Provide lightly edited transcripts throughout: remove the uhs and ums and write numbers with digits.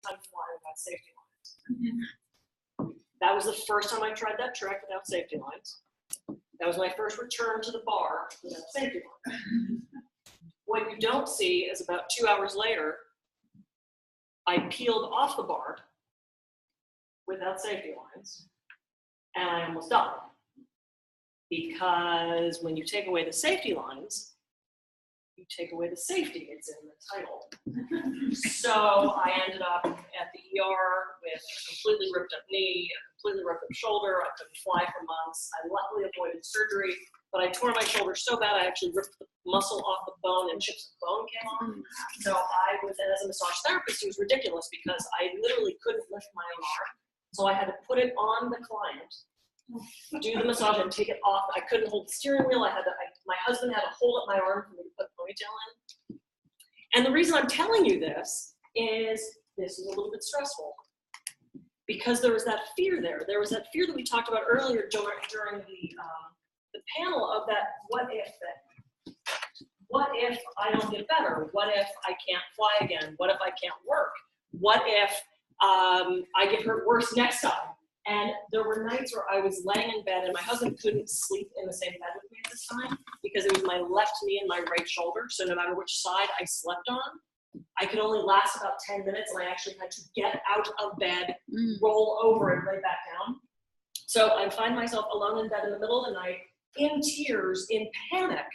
time to fly without safety lines. That was the first time I tried that trick without safety lines. That was my first return to the bar without safety lines. What you don't see is about 2 hours later, I peeled off the bar without safety lines, and I almost died. Because when you take away the safety lines, you take away the safety. It's in the title. So I ended up at the ER with a completely ripped up knee, a completely ripped up shoulder. I couldn't fly for months. I luckily avoided surgery, but I tore my shoulder so bad I actually ripped the muscle off the bone and chips of bone came off. So I was, and as a massage therapist, it was ridiculous because I literally couldn't lift my own arm. So I had to put it on the client, do the massage and take it off. I couldn't hold the steering wheel. My husband had to hold up my arm for me to put the ponytail in. And the reason I'm telling you this is a little bit stressful because there was that fear there. There was that fear that we talked about earlier during the panel of that what if thing. What if I don't get better? What if I can't fly again? What if I can't work? What if I get hurt worse next time? And there were nights where I was laying in bed and my husband couldn't sleep in the same bed with me at this time because it was my left knee and my right shoulder. So no matter which side I slept on, I could only last about 10 minutes and I actually had to get out of bed, roll over and lay back down. So I find myself alone in bed in the middle of the night in tears, in panic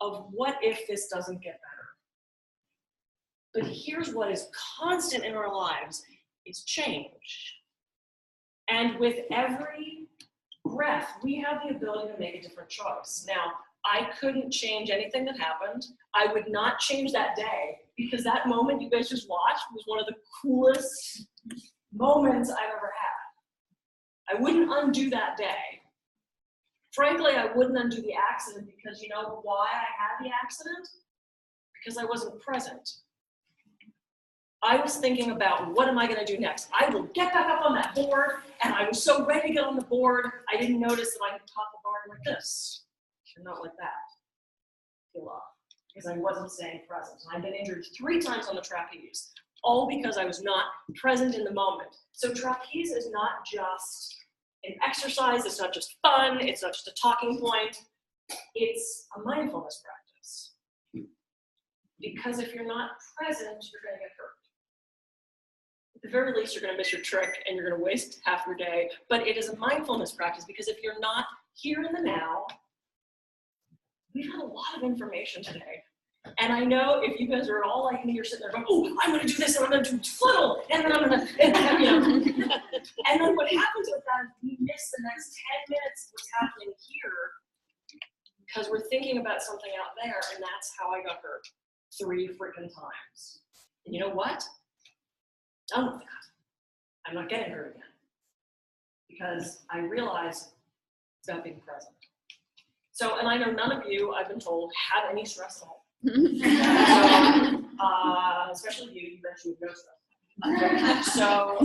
of what if this doesn't get better? But here's what is constant in our lives is change. And with every breath, we have the ability to make a different choice. Now, I couldn't change anything that happened. I would not change that day because that moment you guys just watched was one of the coolest moments I've ever had. I wouldn't undo that day. Frankly, I wouldn't undo the accident because you know why I had the accident? Because I wasn't present. I was thinking about what am I going to do next? I will get back up on that board, and I was so ready to get on the board, I didn't notice that I had caught the bar like this, and not like that. Peel off, because I wasn't staying present. And I've been injured 3 times on the trapeze, all because I was not present in the moment. So trapeze is not just an exercise, it's not just fun, it's not just a talking point, it's a mindfulness practice. Because if you're not present, you're going to get hurt. At the very least, you're going to miss your trick and you're going to waste half your day. But it is a mindfulness practice because if you're not here in the now, we've had a lot of information today. And I know if you guys are all like me, you're sitting there going, oh, I'm going to do this and I'm going to do funnel and then I'm going to, you know. And then what happens with that is we miss the next 10 minutes of what's happening here because we're thinking about something out there, and that's how I got hurt 3 freaking times. And you know what? Done with that. I'm not getting hurt again because I realize it's about being present. So, and I know none of you, I've been told, have any stress at all. Especially you mentioned no stress. So,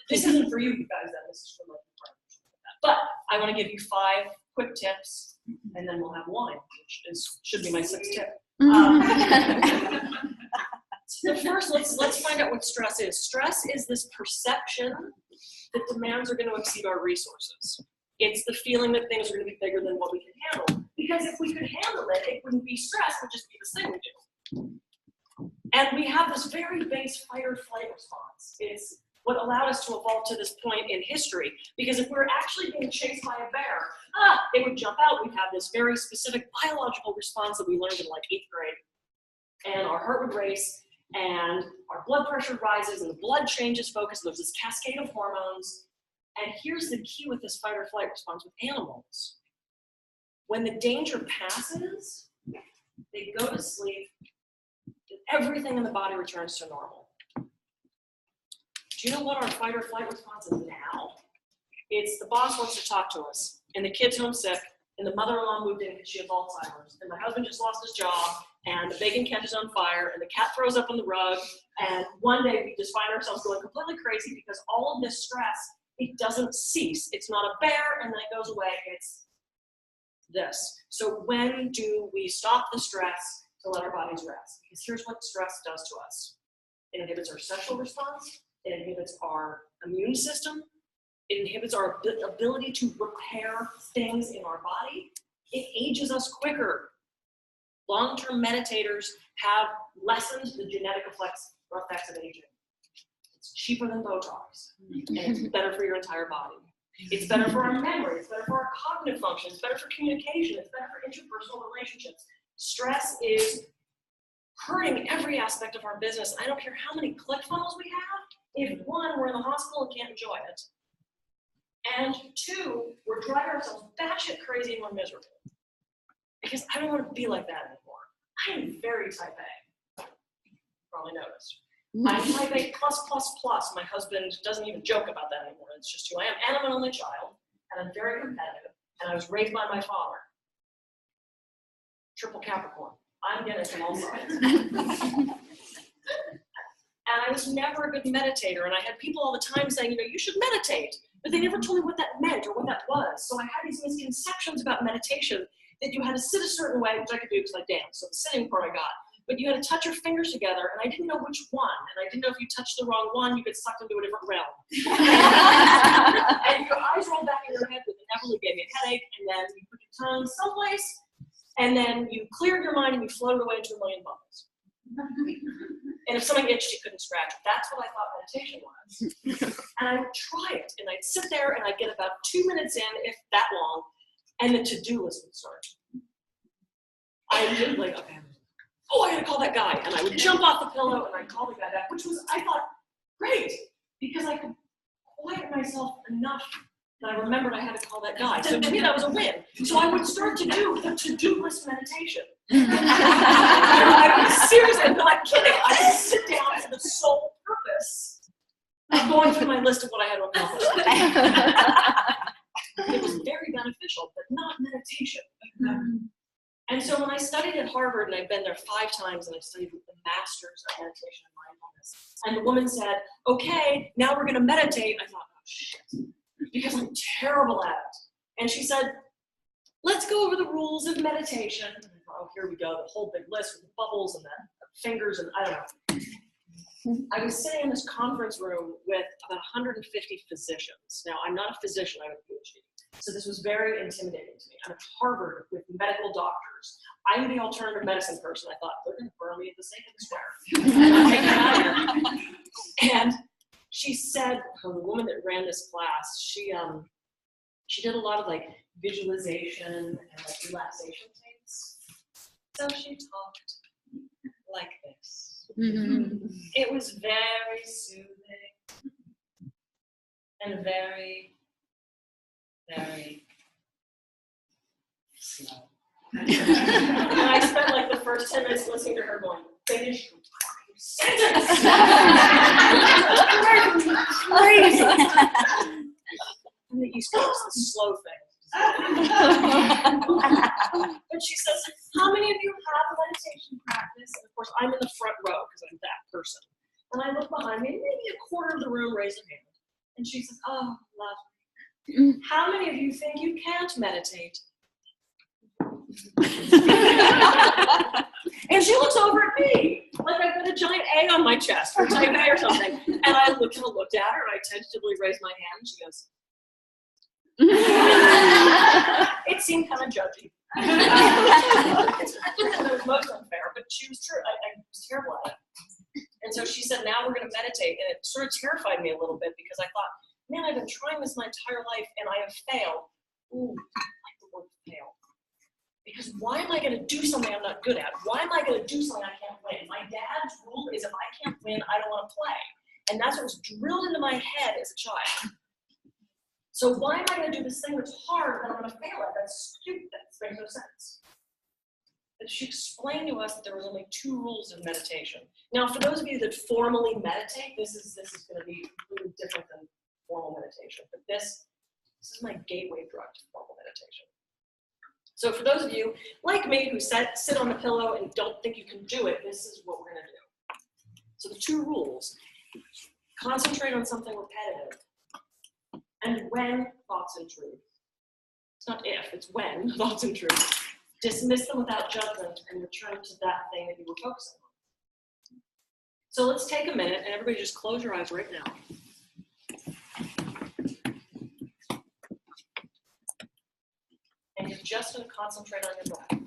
this isn't for you guys, then. This is for my partners. But I want to give you 5 quick tips, and then we'll have wine, which should be my 6th tip. So first, let's find out what stress is. Stress is this perception that demands are going to exceed our resources. It's the feeling that things are going to be bigger than what we can handle. Because if we could handle it, it wouldn't be stress, it would just be this thing we do. And we have this very base fight or flight response. It's what allowed us to evolve to this point in history. Because if we were actually being chased by a bear, it would jump out. We'd have this very specific biological response that we learned in like 8th grade. And our heart would race, and our blood pressure rises, and the blood changes focus. There's this cascade of hormones. And here's the key with this fight or flight response with animals. When the danger passes, they go to sleep, and everything in the body returns to normal. Do you know what our fight or flight response is now? It's the boss wants to talk to us, and the kid's homesick, and the mother-in-law moved in because she has Alzheimer's, and my husband just lost his job, and the bacon ketch is on fire, and the cat throws up on the rug, and one day we just find ourselves going completely crazy because all of this stress, it doesn't cease. It's not a bear and then it goes away. It's this. So when do we stop the stress to let our bodies rest? Because here's what stress does to us. It inhibits our sexual response. It inhibits our immune system. It inhibits our ability to repair things in our body. It ages us quicker. Long-term meditators have lessened the genetic effects of aging. It's cheaper than Botox, and it's better for your entire body. It's better for our memory, it's better for our cognitive function, it's better for communication, it's better for interpersonal relationships. Stress is hurting every aspect of our business. I don't care how many ClickFunnels we have, if one, we're in the hospital and can't enjoy it, and two, we're driving ourselves batshit crazy and we're miserable. Because I don't want to be like that anymore. I am very type A. Probably noticed. I'm type A plus, plus, plus. My husband doesn't even joke about that anymore. It's just who I am. And I'm an only child. And I'm very competitive. And I was raised by my father. Triple Capricorn. I'm getting it from all sides. And I was never a good meditator. And I had people all the time saying, you should meditate. But they never told me what that meant or what that was. So I had these misconceptions about meditation that you had to sit a certain way, which I could do because I dance. So the sitting part I got. But you had to touch your fingers together, and I didn't know which one. And I didn't know if you touched the wrong one, you get sucked into a different realm. And your eyes roll back in your head, but it never gave me a headache. And then you put your tongue someplace, and then you cleared your mind and you floated away into a million bubbles. And if something itched, you couldn't scratch it. That's what I thought meditation was. And I would try it, and I'd sit there, and I'd get about 2 minutes in, if that long, and the to-do list would start. I did like, okay, oh, I gotta call that guy. And I would jump off the pillow and I'd call the guy back, which was, I thought, great, because I could quiet myself enough that I remembered I had to call that guy. So to me, that was a win. So I would start to do the to-do list meditation. I was serious, I'm not kidding. I would sit down for the sole purpose of going through my list of what I had to accomplish. It was very beneficial, but not meditation. And so when I studied at Harvard, and I've been there 5 times, and I studied with the masters of meditation and mindfulness, and the woman said, okay, now we're gonna meditate. I thought, oh shit, because I'm terrible at it. And she said, let's go over the rules of meditation. And I thought, oh, here we go, the whole big list with the bubbles and the fingers, and I don't know. I was sitting in this conference room with about 150 physicians. Now, I'm not a physician, I have a PhD. So this was very intimidating to me. I'm at Harvard with medical doctors. I'm the alternative medicine person. I thought, they're gonna burn me at the stake of the square. And she said, the woman that ran this class, she did a lot of like visualization and like relaxation things. So she talked like this. Mm-hmm. It was very soothing and very, very slow. And I spent like the first 10 minutes listening to her going, finish your sentence. Crazy. On the East Coast, the slow thing. But she says, how many of you have a meditation practice? And of course, I'm in the front row because I'm that person. And I look behind me, maybe a quarter of the room raised their hand. And she says, oh, lovely. How many of you think you can't meditate? And she looks over at me, like I've got a giant A on my chest for type A or something. And I looked at her and I tentatively raised my hand, and she goes, it seemed kind of judgy. It was most unfair, but she was true. I was terrible at it. And so she said, now we're going to meditate. And it sort of terrified me a little bit because I thought, man, I've been trying this my entire life and I have failed. Ooh, I like the word fail. Because why am I going to do something I'm not good at? Why am I going to do something I can't win? My dad's rule is if I can't win, I don't want to play. And that's what was drilled into my head as a child. So why am I going to do this thing that's hard that I'm going to fail at? That's stupid. That makes no sense. But she explained to us that there was only 2 rules of meditation. Now, for those of you that formally meditate, this is going to be completely different than formal meditation. But this is my gateway drug to formal meditation. So for those of you like me who sit on the pillow and don't think you can do it, this is what we're going to do. So the 2 rules: concentrate on something repetitive. And when thoughts intrude, it's not if, it's when thoughts intrude, dismiss them without judgment and return to that thing that you were focusing on. So let's take a minute and everybody just close your eyes right now. And you're just going to concentrate on your breath.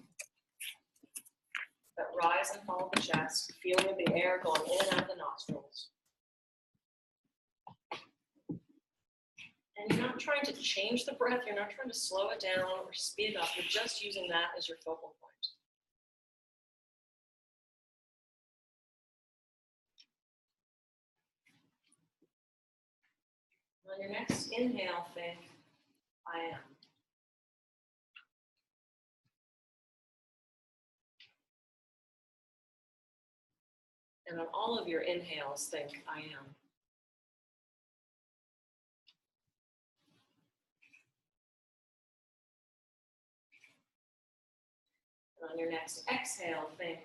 That rise and fall of the chest, feeling of the air going in and out of the nostrils. And you're not trying to change the breath, you're not trying to slow it down or speed it up, you're just using that as your focal point. On your next inhale, think, I am. And on all of your inhales, think, I am. And on your next exhale, think,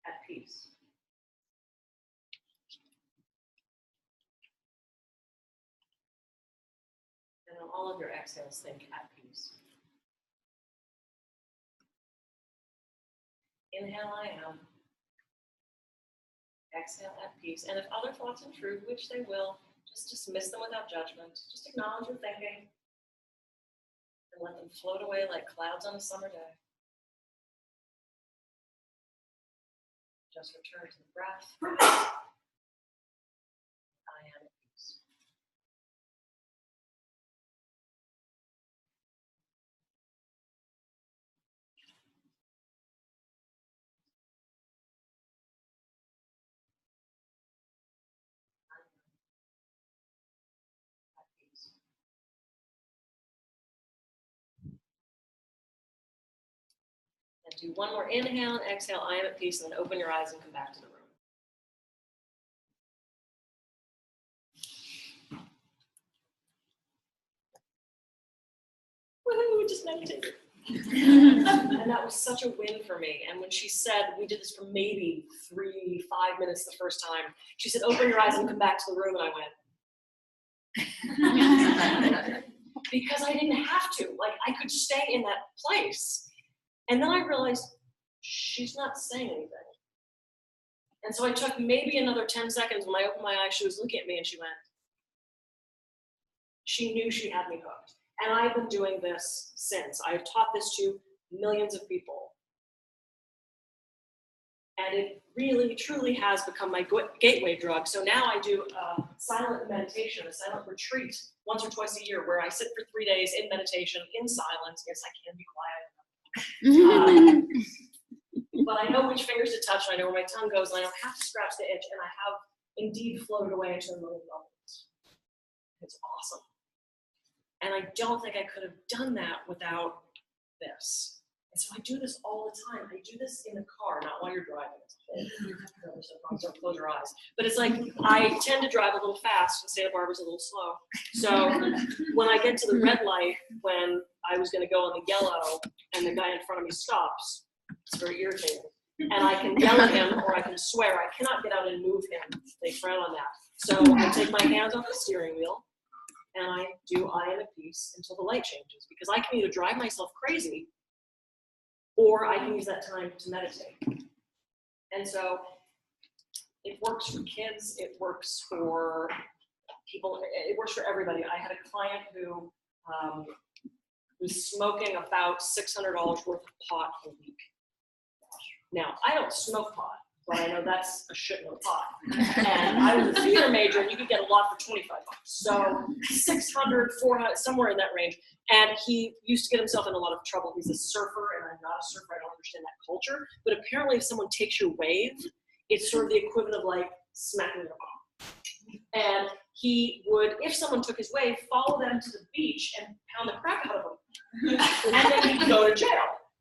at peace. And on all of your exhales, think, at peace. Inhale, I am. Exhale, at peace. And if other thoughts intrude, which they will, just dismiss them without judgment. Just acknowledge your thinking and let them float away like clouds on a summer day. Just return to the breath. I am at peace. And do one more inhale and exhale, I am at peace, and then open your eyes and come back to the room. Woohoo, just meditated. And that was such a win for me. And when she said, we did this for maybe 3-5 minutes the first time, she said, open your eyes and come back to the room, and I went. Because I didn't have to. Like, I could stay in that place. And then I realized she's not saying anything. And so I took maybe another 10 seconds. When I opened my eyes, she was looking at me and she went. She knew she had me hooked. And I've been doing this since. I've taught this to millions of people. And it really, truly has become my gateway drug. So now I do a silent meditation, a silent retreat once or twice a year where I sit for 3 days in meditation, in silence. Yes, I can be quiet. But I know which fingers to touch, and I know where my tongue goes, and I don't have to scratch the itch, and I have indeed floated away into a million levels. It's awesome. And I don't think I could have done that without this. And so I do this all the time. I do this in the car, not while you're driving. Don't close your eyes. But it's like I tend to drive a little fast, and Santa Barbara's a little slow. So when I get to the red light, when I was going to go on the yellow, and the guy in front of me stops, it's very irritating. And I can yell at him, or I can swear. I cannot get out and move him. They frown on that. So I take my hands off the steering wheel, and I do I am at peace until the light changes. Because I can either drive myself crazy, or I can use that time to meditate. And so it works for kids, it works for people, it works for everybody. I had a client who was smoking about $600 worth of pot a week. Now, I don't smoke pot, but I know that's a shitload of pot. And I was a theater major, and you could get a lot for $25. So 600, 400, somewhere in that range. And he used to get himself in a lot of trouble. He's a surfer, and I'm not a surfer. I don't understand that culture. But apparently, if someone takes your wave, it's sort of the equivalent of like smacking your mom. And he would, if someone took his wave, follow them to the beach and pound the crap out of them. And then he'd go to jail.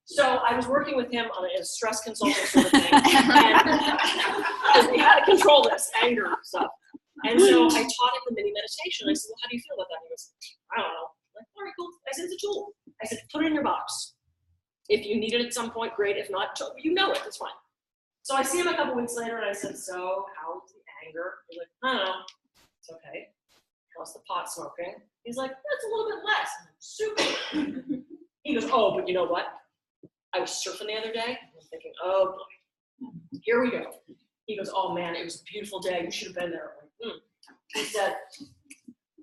So I was working with him on a stress consulting sort of thing. And we had to control this anger stuff. And so I taught him the mini meditation. I said, well, how do you feel about that? And he goes, I don't know. I'm like, all right, cool. I said, it's a tool. I said, put it in your box. If you need it at some point, great. If not, you know it. It's fine. So I see him a couple weeks later, and I said, so how's the anger? He's like, I don't know. It's okay. Plus the pot smoking. He's like, that's a little bit less. I'm like, super. He goes, oh, but you know what? I was surfing the other day. I was thinking, oh boy, here we go. He goes, oh man, it was a beautiful day. You should have been there. I'm like, He said,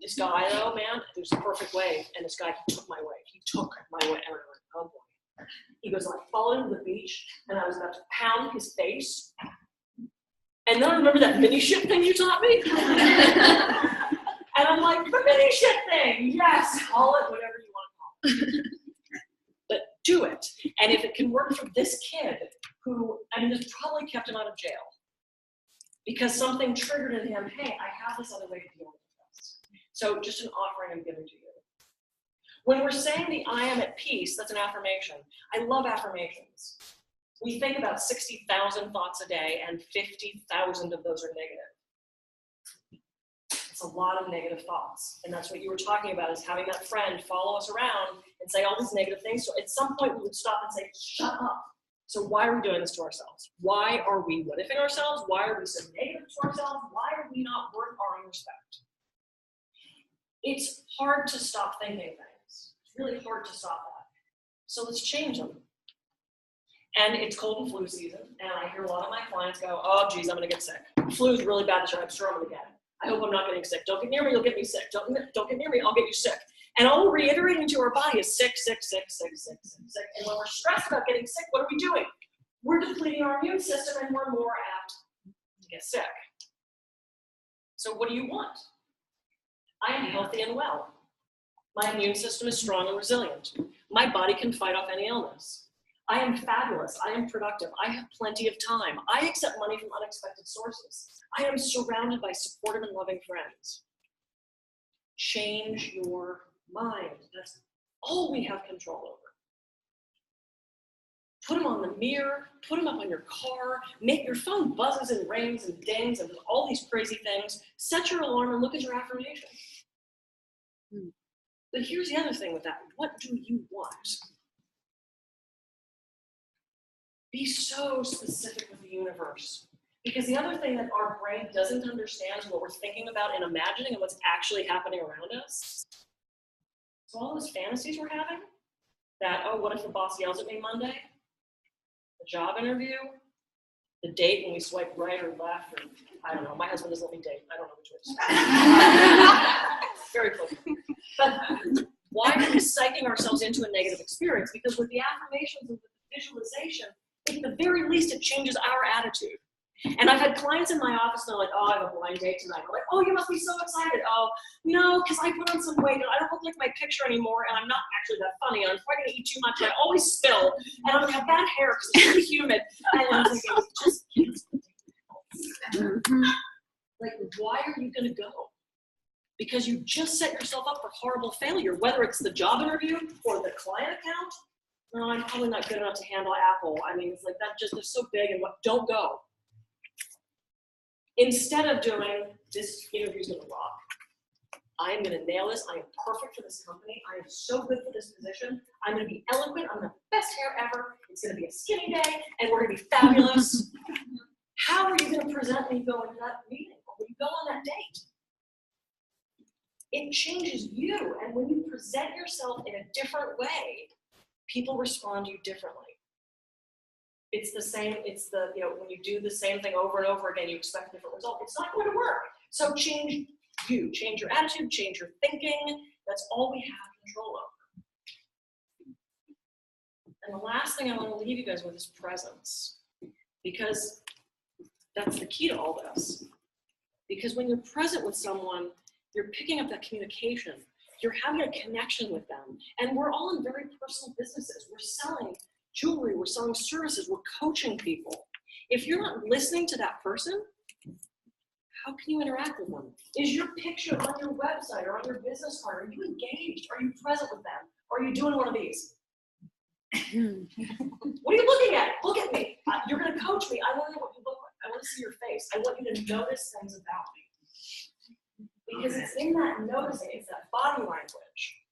this guy though, man, there's a perfect wave. And this guy, he took my wave. He took my wave. And I went, oh boy. He goes, I followed him to the beach and I was about to pound his face. And then I remember that mini ship thing you taught me. And I'm like, the mini ship thing. Yes, call it whatever you want to call it. But do it. And if it can work for this kid who, I mean, this probably kept him out of jail because something triggered in him, hey, I have this other way to deal with this. So just an offering I'm giving to you. When we're saying the I am at peace, that's an affirmation. I love affirmations. We think about 60,000 thoughts a day and 50,000 of those are negative. It's a lot of negative thoughts. And that's what you were talking about, is having that friend follow us around and say all these negative things. So at some point we would stop and say, shut up. So why are we doing this to ourselves? Why are we what-ifing ourselves? Why are we so negative to ourselves? Why are we not worth our own respect? It's hard to stop thinking things. It's really hard to stop that. So let's change them. And it's cold and flu season, and I hear a lot of my clients go, oh geez, I'm gonna get sick. Flu is really bad this year, I'm sure I'm gonna get it. I hope I'm not getting sick. Don't get near me, you'll get me sick. Don't get near me, I'll get you sick. And all we're reiterating to our body is sick, sick, sick, sick, sick, sick, sick. And when we're stressed about getting sick, what are we doing? We're depleting our immune system and we're more apt to get sick. So what do you want? I am healthy and well. My immune system is strong and resilient. My body can fight off any illness. I am fabulous. I am productive. I have plenty of time. I accept money from unexpected sources. I am surrounded by supportive and loving friends. Change your mind. That's all we have control over. Put them on the mirror, put them up on your car, make your phone buzzes and rings and dings and all these crazy things. Set your alarm and look at your affirmation. But here's the other thing with that. What do you want? Be so specific with the universe. Because the other thing that our brain doesn't understand is what we're thinking about and imagining and what's actually happening around us. So all those fantasies we're having, that, oh, what if the boss yells at me Monday? The job interview, the date when we swipe right or left, or I don't know. My husband doesn't let me date. I don't know which way. Very close. But why are we psyching ourselves into a negative experience? Because with the affirmations and with the visualization, at the very least, it changes our attitude. And I've had clients in my office and they're like, oh, I have a blind date tonight. I'm like, oh, you must be so excited. Oh, no, because I put on some weight and I don't look like my picture anymore and I'm not actually that funny. And I'm probably going to eat too much and I always spill. And I'm going to have bad hair because it's really humid. And I'm thinking, just like, why are you going to go? Because you just set yourself up for horrible failure, whether it's the job interview or the client account. No, I'm probably not good enough to handle Apple. I mean, it's like that just, they're so big and what, don't go. Instead of doing, this interview's gonna rock. I'm gonna nail this. I am perfect for this company. I am so good for this position. I'm gonna be eloquent. I'm gonna have the best hair ever. It's gonna be a skinny day and we're gonna be fabulous. How are you gonna present when you go into that meeting or when you go on that date? It changes you. And when you present yourself in a different way, people respond to you differently. It's the same, it's the, when you do the same thing over and over again, you expect a different result. It's not going to work. So change you, change your attitude, change your thinking. That's all we have control over. And the last thing I want to leave you guys with is presence. Because that's the key to all this. Because when you're present with someone, you're picking up that communication. You're having a connection with them. And we're all in very personal businesses. We're selling jewelry, we're selling services, we're coaching people. If you're not listening to that person, how can you interact with them? Is your picture on your website or on your business card? Are you engaged? Are you present with them? Or are you doing one of these? What are you looking at? Look at me. You're going to coach me. I want to know what you look like. I want to see your face. I want you to notice things about me. Because it's in that noticing, it's that body language.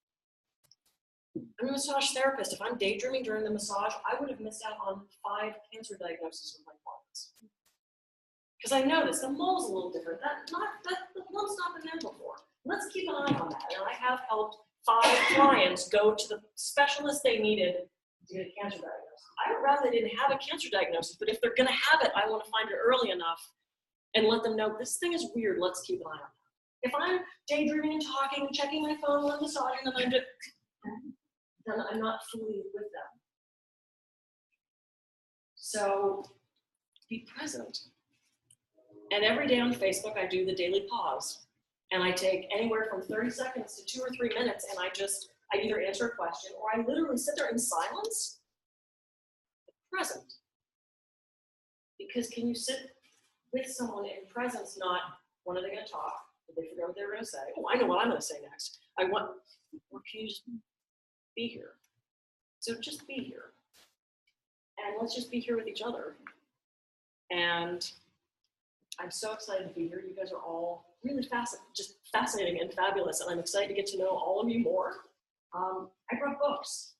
I'm a massage therapist. If I'm daydreaming during the massage, I would have missed out on 5 cancer diagnoses with my clients. Because I noticed the mole's a little different. The lump's not been there before. Let's keep an eye on that. And I have helped 5 clients go to the specialist they needed to get a cancer diagnosis. I would rather they didn't have a cancer diagnosis, but if they're gonna have it, I wanna find it early enough and let them know this thing is weird, let's keep an eye on it. If I'm daydreaming and talking and checking my phone and massaging, then I'm not fully with them. So be present. And every day on Facebook, I do the daily pause. And I take anywhere from 30 seconds to 2 or 3 minutes, and I either answer a question or I literally sit there in silence, present. Because can you sit with someone in presence, not when are they going to talk? Did they forget what they were going to say? Oh, I know what I'm going to say next. Or can you just be here? So just be here. And let's just be here with each other. And I'm so excited to be here. You guys are all really fascinating and fabulous, and I'm excited to get to know all of you more. I brought books.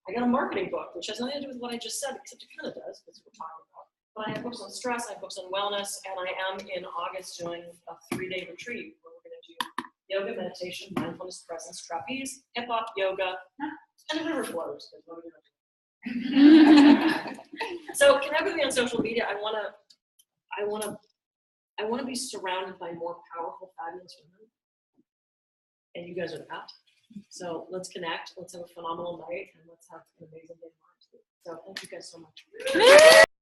I got a marketing book, which has nothing to do with what I just said, except it kind of does, because we're talking about. But I have books on stress, I have books on wellness, and I am in August doing a 3-day retreat where we're going to do yoga, meditation, mindfulness, presence, trapeze, hip hop, yoga, and river flows. So connect with me on social media. I want to be surrounded by more powerful, fabulous women, and you guys are that. So let's connect. Let's have a phenomenal night, and let's have an amazing day tomorrow. So thank you guys so much.